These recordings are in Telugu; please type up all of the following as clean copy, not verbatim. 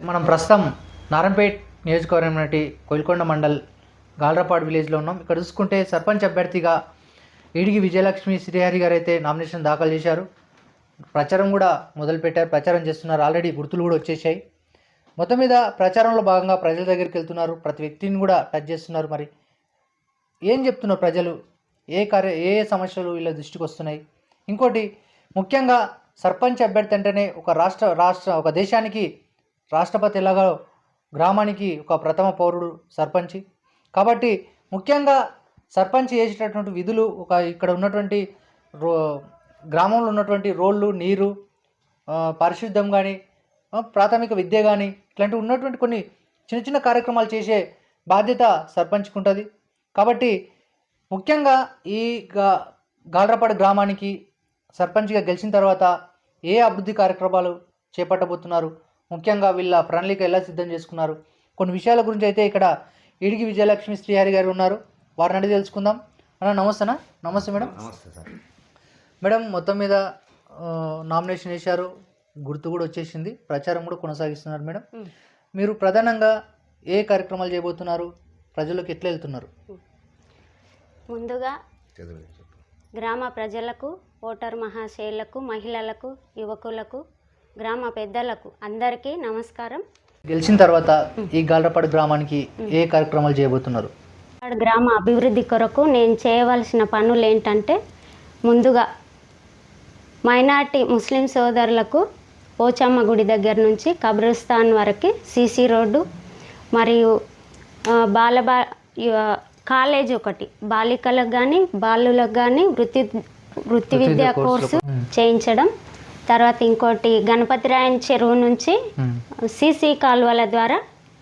మనం ప్రస్తుతం నారాయణపేట్ నియోజకవర్గం కోయిల్కొండ మండల్ గాల్రాపాడు విలేజ్లో ఉన్నాం. ఇక్కడ చూసుకుంటే సర్పంచ్ అభ్యర్థిగా ఈడిగి విజయలక్ష్మి శ్రీహరి గారు అయితే నామినేషన్ దాఖలు చేశారు. ప్రచారం కూడా మొదలుపెట్టారు, ప్రచారం చేస్తున్నారు. ఆల్రెడీ గుర్తులు కూడా వచ్చేసాయి. మొత్తం మీద ప్రచారంలో భాగంగా ప్రజల దగ్గరికి వెళ్తున్నారు, ప్రతి వ్యక్తిని కూడా టచ్ చేస్తున్నారు. మరి ఏం చెప్తున్నారు ప్రజలు, ఏ సమస్యలు వీళ్ళ దృష్టికి వస్తున్నాయి? ఇంకోటి ముఖ్యంగా సర్పంచ్ అభ్యర్థి అంటేనే ఒక దేశానికి రాష్ట్రపతి ఎలాగో గ్రామానికి ఒక ప్రథమ పౌరుడు సర్పంచ్. కాబట్టి ముఖ్యంగా సర్పంచ్ చేసేటటువంటి విధులు ఇక్కడ ఉన్నటువంటి గ్రామంలో ఉన్నటువంటి రోడ్లు, నీరు, పరిశుద్ధం కానీ, ప్రాథమిక విద్య కానీ ఇట్లాంటివి ఉన్నటువంటి కొన్ని చిన్న చిన్న కార్యక్రమాలు చేసే బాధ్యత సర్పంచ్కి ఉంటుంది. కాబట్టి ముఖ్యంగా ఈ గాల్రాపాడు గ్రామానికి సర్పంచ్గా గెలిచిన తర్వాత ఏ అభివృద్ధి కార్యక్రమాలు చేపట్టబోతున్నారు, ముఖ్యంగా వీళ్ళ ప్రణాళిక ఎలా సిద్ధం చేసుకున్నారు, కొన్ని విషయాల గురించి అయితే ఇక్కడ ఈడిగి విజయలక్ష్మి శ్రీహరి గారు ఉన్నారు. వారిని అడిగి తెలుసుకుందాం. అన్న నమస్తేనా? నమస్తే మేడం. నమస్తే సార్. మేడం, మొత్తం మీద నామినేషన్ వేశారు, గుర్తు కూడా వచ్చేసింది, ప్రచారం కూడా కొనసాగిస్తున్నారు. మేడం, మీరు ప్రధానంగా ఏ కార్యక్రమాలు చేయబోతున్నారు, ప్రజలకు ఎట్లా వెళ్తున్నారు? ముందుగా గ్రామ ప్రజలకు, ఓటర్ మహాశయులకు, మహిళలకు, యువకులకు, గ్రామ పెద్దలకు అందరికీ నమస్కారం. గెలిచిన తర్వాత ఈ గాల్రాపాడు గ్రామానికి ఏ కార్యక్రమాలు చేయబోతున్నారు? గ్రామ అభివృద్ధి కొరకు నేను చేయవలసిన పనులు ఏంటంటే, ముందుగా మైనార్టీ ముస్లిం సోదరులకు పోచమ్మ గుడి దగ్గర నుంచి కబ్రస్థాన్ వరకు సీసీ రోడ్డు, మరియు కాలేజ్ ఒకటి బాలికలకు కానీ బాలులకు కానీ వృత్తి విద్యా కోర్సు చేయించడం. తర్వాత ఇంకోటి గణపతిరాయన్ చెరువు నుంచి సీసీ కాలువల ద్వారా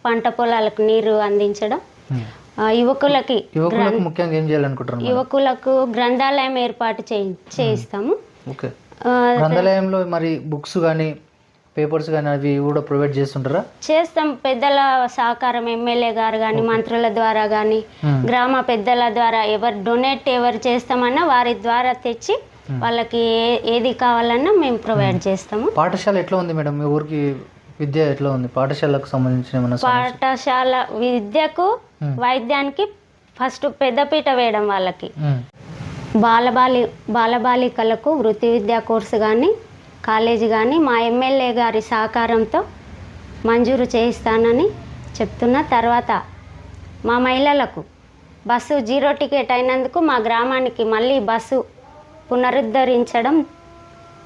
పంట పొలాలకు నీరు అందించడం. యువకులకు గ్రంథాలయం ఏర్పాటు చేయిస్తాము. గ్రంథాలయంలో మరి బుక్స్ కానీ పేపర్స్ కానీ అవి కూడా ప్రొవైడ్ చేస్తుంటారా? చేస్తాం. పెద్దల సహకారం, ఎమ్మెల్యే గారు కానీ, మంత్రుల ద్వారా కానీ, గ్రామ పెద్దల ద్వారా ఎవరు చేస్తామన్నా వారి ద్వారా తెచ్చి వాళ్ళకి ఏది కావాలన్నా మేము ప్రొవైడ్ చేస్తాము. పాఠశాల ఎట్లా ఉంది మేడం? మీ ఊరికి విద్య ఎట్లా ఉంది? పాఠశాలకు సంబంధించిన పాఠశాల విద్యకు, వైద్యానికి ఫస్ట్ పెద్దపీట వేయడం. వాళ్ళకి బాలబాలికలకు వృత్తి విద్యా కోర్సు కానీ, కాలేజీ కానీ మా ఎమ్మెల్యే గారి సహకారంతో మంజూరు చేయిస్తానని చెప్తున్నా. తర్వాత మా మహిళలకు బస్సు 0 టికెట్ అయినందుకు మా గ్రామానికి మళ్ళీ బస్సు పునరుద్ధరించడం,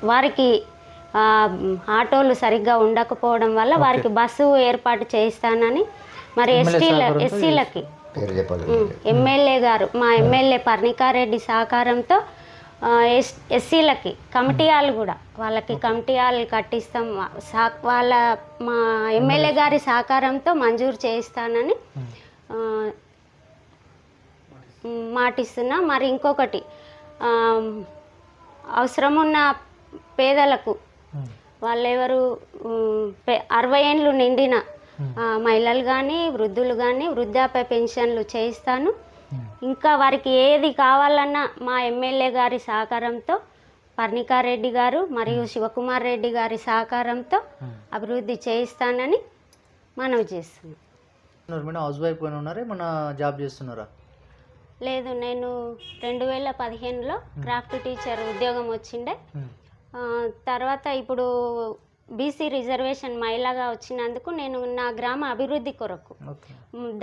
వారికి ఆటోలు సరిగ్గా ఉండకపోవడం వల్ల వారికి బస్సు ఏర్పాటు చేయిస్తానని. మరి ఎస్సీలకి ఎమ్మెల్యే గారు, మా ఎమ్మెల్యే పర్ణికారెడ్డి సహకారంతో ఎస్సీలకి కమిటీ హాల్ కూడా వాళ్ళకి కమిటీ హాల్ కట్టిస్తాం. మా ఎమ్మెల్యే గారి సహకారంతో మంజూరు చేయిస్తానని మాటిస్తున్నా. మరి ఇంకొకటి, అవసరమున్న పేదలకు, వాళ్ళెవరు 60 ఏండ్లు నిండిన మహిళలు కానీ, వృద్ధులు కానీ వృద్ధాప్య పెన్షన్లు చేయిస్తాను. ఇంకా వారికి ఏది కావాలన్నా మా ఎమ్మెల్యే గారి సహకారంతో, పర్ణికారెడ్డి గారు మరియు శివకుమార్ రెడ్డి గారి సహకారంతో అభివృద్ధి చేయిస్తానని మనవి చేస్తున్నాను. హౌస్ వైఫ్ ఉన్నారా, మన జాబ్ చేస్తున్నారా? లేదు, నేను 2015లో క్రాఫ్ట్ టీచర్ ఉద్యోగం వచ్చిండే. తర్వాత ఇప్పుడు బీసీ రిజర్వేషన్ మహిళగా వచ్చినందుకు నేను నా గ్రామ అభివృద్ధి కొరకు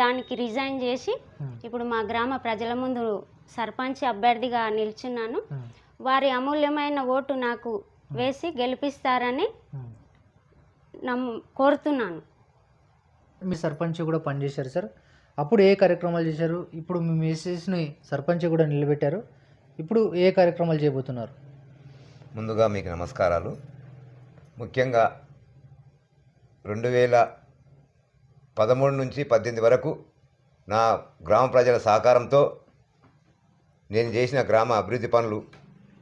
దానికి రిజైన్ చేసి ఇప్పుడు మా గ్రామ ప్రజల ముందు సర్పంచ్ అభ్యర్థిగా నిల్చున్నాను. వారి అమూల్యమైన ఓటు నాకు వేసి గెలిపిస్తారని కోరుతున్నాను. మీ సర్పంచ్ కూడా పనిచేశారు సార్, అప్పుడు ఏ కార్యక్రమాలు చేశారు? ఇప్పుడు మీ మిసెస్ని సర్పంచ్ కూడా నిలబెట్టారు, ఇప్పుడు ఏ కార్యక్రమాలు చేయబోతున్నారు? ముందుగా మీకు నమస్కారాలు. ముఖ్యంగా 2013 నుంచి 18 వరకు నా గ్రామ ప్రజల సహకారంతో నేను చేసిన గ్రామ అభివృద్ధి పనులు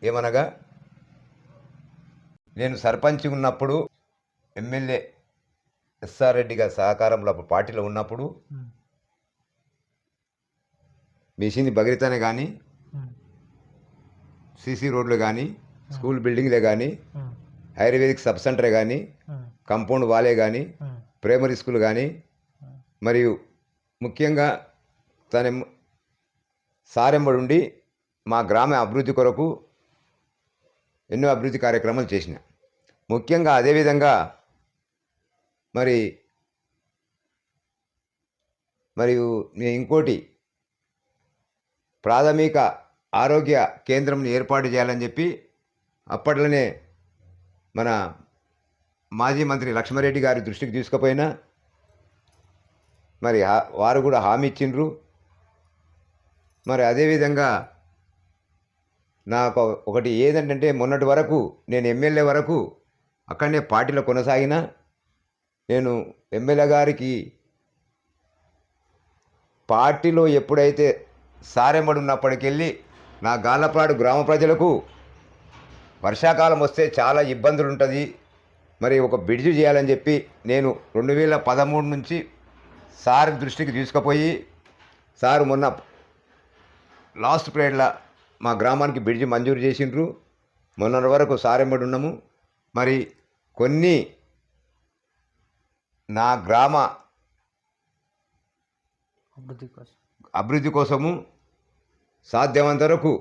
ఏమనగా, నేను సర్పంచ్ ఉన్నప్పుడు ఎమ్మెల్యే ఎస్ఆర్ రెడ్డి గారి సహకారంలో పార్టీలో ఉన్నప్పుడు మిషన్ భగీరథనే కానీ, సీసీ రోడ్లు కానీ, స్కూల్ బిల్డింగ్లే కానీ, ఆయుర్వేదిక్ సబ్ సెంటరే కానీ, కంపౌండ్ వాలే కానీ, ప్రైమరీ స్కూల్ కానీ మరియు ముఖ్యంగా తన సారెంబడుండి మా గ్రామ అభివృద్ధి కొరకు ఎన్నో అభివృద్ధి కార్యక్రమాలు చేసిన. ముఖ్యంగా అదేవిధంగా మరియు ఇంకోటి ప్రాథమిక ఆరోగ్య కేంద్రం ఏర్పాటు చేయాలని చెప్పి అప్పట్లోనే మన మాజీ మంత్రి లక్ష్మారెడ్డి గారి దృష్టికి తీసుకుపోయినా మరి వారు కూడా హామీ ఇచ్చిండ్రు. మరి అదేవిధంగా నాకు ఒకటి ఏదంటే మొన్నటి వరకు నేను ఎమ్మెల్యే వరకు అక్కడనే పార్టీలో కొనసాగిన. నేను ఎమ్మెల్యే గారికి పార్టీలో ఎప్పుడైతే సారెమ్మడి ఉన్నప్పటికెళ్ళి నా గాళ్ళపాడు గ్రామ ప్రజలకు వర్షాకాలం వస్తే చాలా ఇబ్బందులు ఉంటుంది, మరి ఒక బ్రిడ్జి చేయాలని చెప్పి నేను 2013 నుంచి సార్ దృష్టికి తీసుకుపోయి సార్ మొన్న లాస్ట్ పీరియడ్లో మా గ్రామానికి బ్రిడ్జి మంజూరు చేసిండ్రు. మొన్నటి వరకు సారెమ్మడి ఉన్నాము. మరి కొన్ని నా గ్రామ అభివృద్ధి కోసము సాధ్యమంత వరకు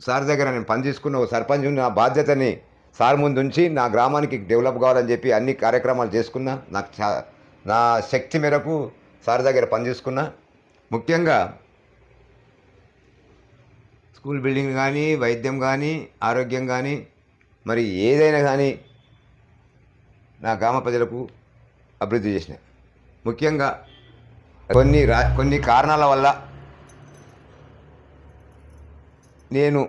సార్ దగ్గర నేను పని తీసుకున్న సర్పంచ్ నా బాధ్యతని సార్ ముందు ఉంచి నా గ్రామానికి డెవలప్ కావాలని చెప్పి అన్ని కార్యక్రమాలు చేసుకున్నా. నా శక్తి మేరకు సార్ దగ్గర పని తీసుకున్నా. ముఖ్యంగా స్కూల్ బిల్డింగ్ కానీ, వైద్యం కానీ, ఆరోగ్యం కానీ, మరి ఏదైనా కానీ నా గ్రామ ప్రజలకు అభివృద్ధి చేసిన. ముఖ్యంగా కొన్ని కారణాల వల్ల నేను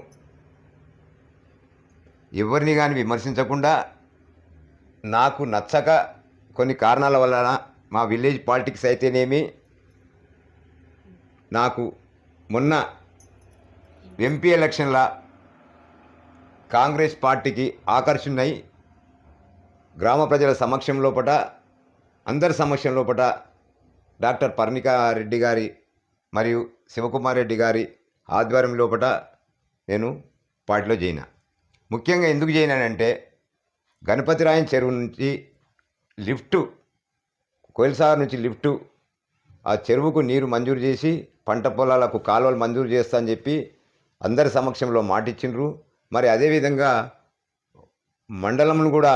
ఎవరిని కానీ విమర్శించకుండా నాకు నచ్చక కొన్ని కారణాల వలన మా విలేజ్ పాలిటిక్స్ అయితేనేమి, నాకు మొన్న ఎంపీ ఎలక్షన్ల కాంగ్రెస్ పార్టీకి ఆకర్షణై గ్రామ ప్రజల సమక్షం లోపట అందరి సమక్షం లోపట డాక్టర్ పర్ణికా రెడ్డి గారి మరియు శివకుమార్ రెడ్డి గారి ఆధ్వర్యం లోపట నేను పార్టీలో చేరిన. ముఖ్యంగా ఎందుకు చేరినానంటే గణపతిరాయన్ చెరువు నుంచి లిఫ్టు, కోయిల్సాగర్ నుంచి లిఫ్టు, ఆ చెరువుకు నీరు మంజూరు చేసి పంట పొలాలకు కాలువలు మంజూరు చేస్తా అని చెప్పి అందరి సమక్షంలో మాటిచ్చిండ్రు. మరి అదేవిధంగా మండలంను కూడా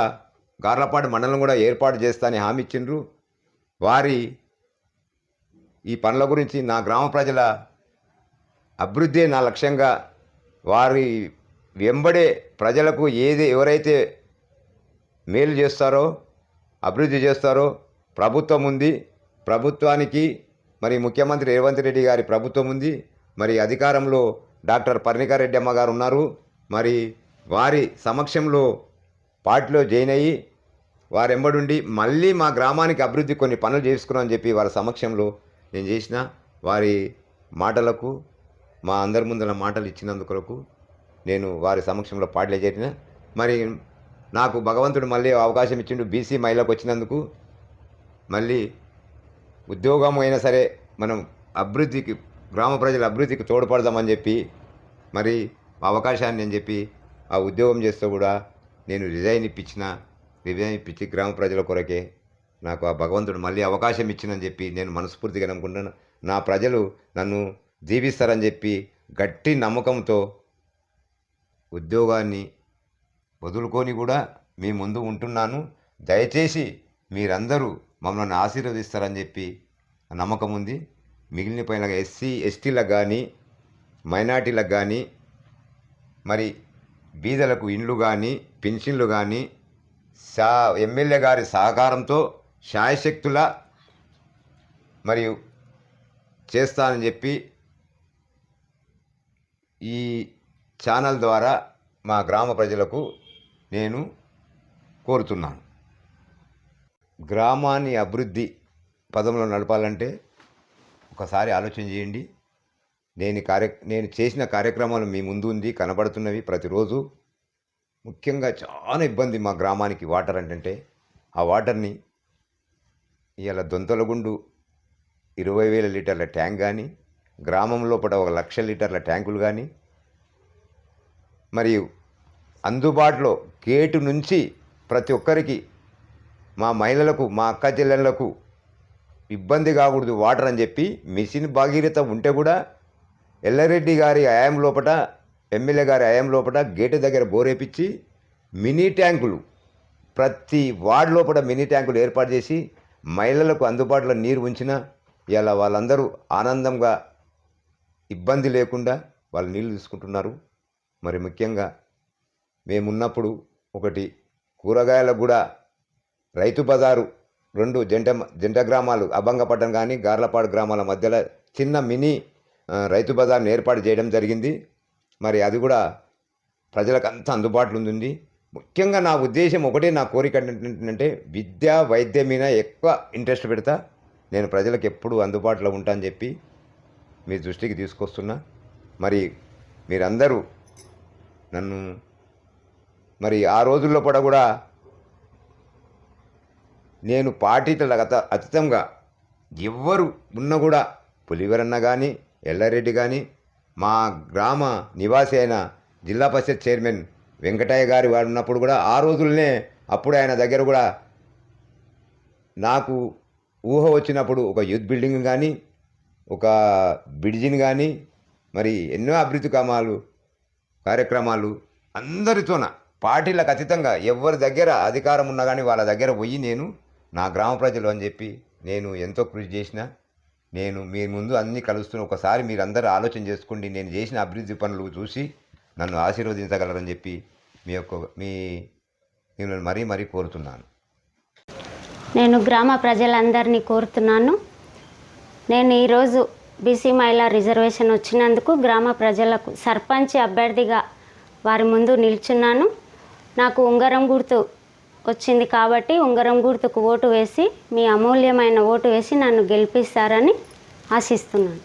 గార్లపాడు మండలం కూడా ఏర్పాటు చేస్తా అని హామీ ఇచ్చిండ్రు. వారి ఈ పనుల గురించి నా గ్రామ ప్రజల అభివృద్ధి నా లక్ష్యంగా వారి వెంబడే ప్రజలకు ఎవరైతే మేలు చేస్తారో, అభివృద్ధి చేస్తారో ప్రభుత్వం ఉంది. ప్రభుత్వానికి మరి ముఖ్యమంత్రి రేవంత్ రెడ్డి గారి ప్రభుత్వం ఉంది. మరి అధికారంలో డాక్టర్ పర్ణికా రెడ్డి అమ్మ గారు ఉన్నారు. మరి వారి సమక్షంలో పార్టీలో జాయిన్ అయ్యి వారెంబడుండి మళ్ళీ మా గ్రామానికి అభివృద్ధి కొన్ని పనులు చేసుకున్నామని చెప్పి వారి సమక్షంలో నేను చేసిన. వారి మాటలకు మా అందరి ముందర మాటలు ఇచ్చినందుకు నేను వారి సమక్షంలో పార్టీలో చేరిన. మరి నాకు భగవంతుడు మళ్ళీ అవకాశం ఇచ్చిండు బీసీ మహిళకు వచ్చినందుకు. మళ్ళీ ఉద్యోగం అయినా సరే మనం అభివృద్ధికి, గ్రామ ప్రజల అభివృద్ధికి తోడ్పడదామని చెప్పి మరి అవకాశాన్ని నేను చెప్పి ఆ ఉద్యోగం చేస్తూ కూడా నేను రిజైన్ ఇప్పించి గ్రామ ప్రజల కొరకే నాకు ఆ భగవంతుడు మళ్ళీ అవకాశం ఇచ్చిందని చెప్పి నేను మనస్ఫూర్తిగా నమ్ముకుంటాను. నా ప్రజలు నన్ను దీవిస్తారని చెప్పి గట్టి నమ్మకంతో ఉద్యోగాన్ని వదులుకొని కూడా మీ ముందు ఉంటున్నాను. దయచేసి మీరందరూ మమ్మల్ని ఆశీర్వదిస్తారని చెప్పి నమ్మకం ఉంది. మిగిలిన పైన ఎస్సీ ఎస్టీలకు కానీ, మైనార్టీలకు కానీ, మరి బీదలకు ఇండ్లు కానీ, పెన్షన్లు కానీ ఎమ్మెల్యే గారి సహకారంతో శాయశక్తుల మరియు చేస్తానని చెప్పి ఈ ఛానల్ ద్వారా మా గ్రామ ప్రజలకు నేను కోరుతున్నాను. గ్రామాన్ని అభివృద్ధి పదంలో నడపాలంటే ఒకసారి ఆలోచన చేయండి. నేను చేసిన కార్యక్రమాలు మీ ముందు ఉంది, కనబడుతున్నవి ప్రతిరోజు. ముఖ్యంగా చాలా ఇబ్బంది మా గ్రామానికి వాటర్ అంటే ఆ వాటర్ని ఇవాళ దొంతలగుండు 20,000 లీటర్ల ట్యాంక్ కానీ, గ్రామం లోపల 1,00,000 లీటర్ల ట్యాంకులు కానీ, మరియు అందుబాటులో గేటు నుంచి ప్రతి ఒక్కరికి మా మహిళలకు మా అక్క చెల్లెళ్ళకు ఇబ్బంది కాకూడదు వాటర్ అని చెప్పి మిషన్ భగీరథ ఉంటే కూడా ఎల్లారెడ్డి గారి హయాం లోపట ఎమ్మెల్యే గారి హయాం లోపట గేటు దగ్గర బోరేపించి మినీ ట్యాంకులు ప్రతి వార్డు లోపల మినీ ట్యాంకులు ఏర్పాటు చేసి మహిళలకు అందుబాటులో నీరు ఉంచిన ఇలా వాళ్ళందరూ ఆనందంగా ఇబ్బంది లేకుండా వాళ్ళు నీళ్ళు తీసుకుంటున్నారు. మరి ముఖ్యంగా మేమున్నప్పుడు ఒకటి కూరగాయలకు కూడా రైతు బజారు 2 జంట గ్రామాలు అభంగపట్నం కానీ గార్లపాడు గ్రామాల మధ్యలో చిన్న మినీ రైతు బజార్ని ఏర్పాటు చేయడం జరిగింది. మరి అది కూడా ప్రజలకు అంత అందుబాటులో ఉంది. ముఖ్యంగా నా ఉద్దేశం ఒకటే, నా కోరిక ఏంటంటే విద్య వైద్యం మీద ఎక్కువ ఇంట్రెస్ట్ పెడతా. నేను ప్రజలకు ఎప్పుడు అందుబాటులో ఉంటా అని చెప్పి మీ దృష్టికి తీసుకొస్తున్నా. మరి మీరందరూ నన్ను మరి ఆ రోజుల్లో కూడా నేను పార్టీలకు అతీతంగా ఎవ్వరు ఉన్నా కూడా పులివరన్న కానీ ఎల్లారెడ్డి కానీ మా గ్రామ నివాసి అయిన జిల్లా పరిషత్ చైర్మన్ వెంకటయ్య గారి వాడు ఉన్నప్పుడు కూడా ఆ రోజులనే అప్పుడు ఆయన దగ్గర కూడా నాకు ఊహ వచ్చినప్పుడు ఒక యూత్ బిల్డింగ్ కానీ ఒక బ్రిడ్జిని కానీ మరి ఎన్నో అభివృద్ధి కార్యక్రమాలు అందరితోన పార్టీలకు అతీతంగా ఎవరి దగ్గర అధికారం ఉన్నా కానీ వాళ్ళ దగ్గర పోయి నేను నా గ్రామ ప్రజలు అని చెప్పి నేను ఎంతో కృషి చేసిన. నేను మీ ముందు అన్నీ కలుస్తున్న ఒకసారి మీరందరూ ఆలోచన చేసుకోండి. నేను చేసిన అభివృద్ధి పనులు చూసి నన్ను ఆశీర్వదించగలరని చెప్పి మిమ్మల్ని మరీ కోరుతున్నాను. నేను గ్రామ ప్రజలందరినీ కోరుతున్నాను. నేను ఈరోజు బీసీ మహిళా రిజర్వేషన్ వచ్చినందుకు గ్రామ ప్రజలకు సర్పంచ్ అభ్యర్థిగా వారి ముందు నిల్చున్నాను. నాకు ఉంగరం గుర్తు వచ్చింది కాబట్టి ఉంగరం గుర్తుకు ఓటు వేసి మీ అమూల్యమైన ఓటు వేసి నన్ను గెలిపిస్తారని ఆశిస్తున్నాను.